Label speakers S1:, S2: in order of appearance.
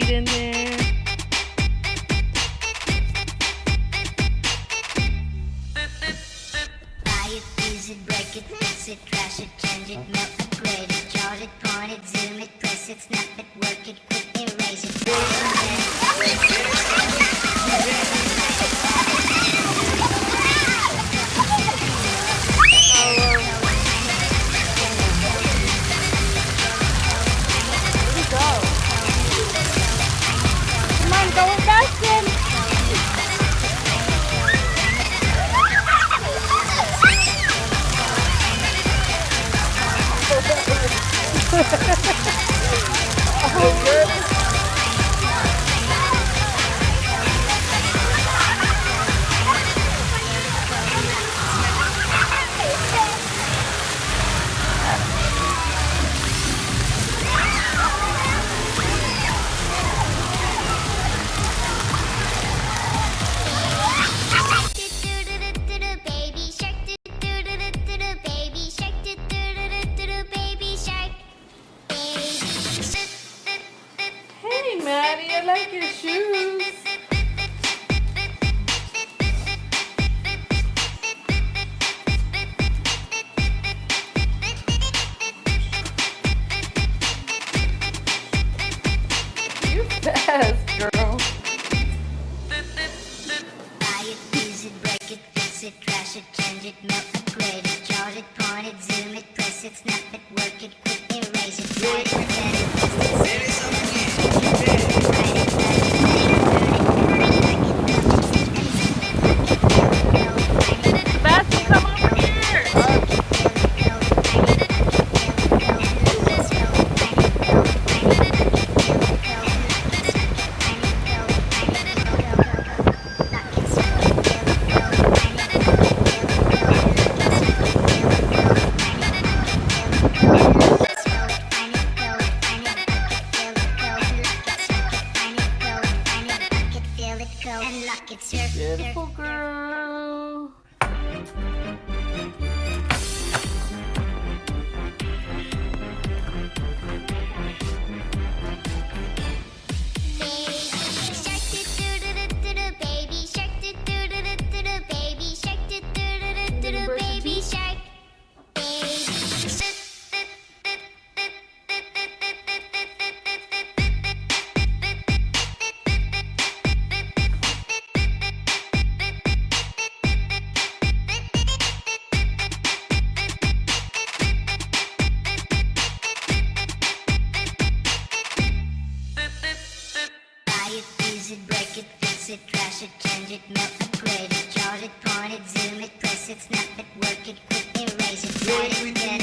S1: in there.
S2: Buy it, use it, break it, fix it, trash it, change it, melt, upgrade it, chart it, point it, zoom it, press it, snap it, work it, quick erase it.
S1: Oh, shoes. You fast, girl.
S2: Buy it, use it, break it, fix it, trash it, change it, melt, upgrade it, charge it, point it, zoom it, press it, snap it, work it, quick erase it, write it, set it, test it, save it, write it,
S1: Sebastian, come over here.
S2: and lock it, surf,
S1: Beautiful girl.
S2: baby shark, baby shark, baby shark. Buy it, use it, break it, fix it, trash it, change it, melt, upgrade it, charge it, point it, zoom it, press it, snap it, work it, quick erase it, write it, get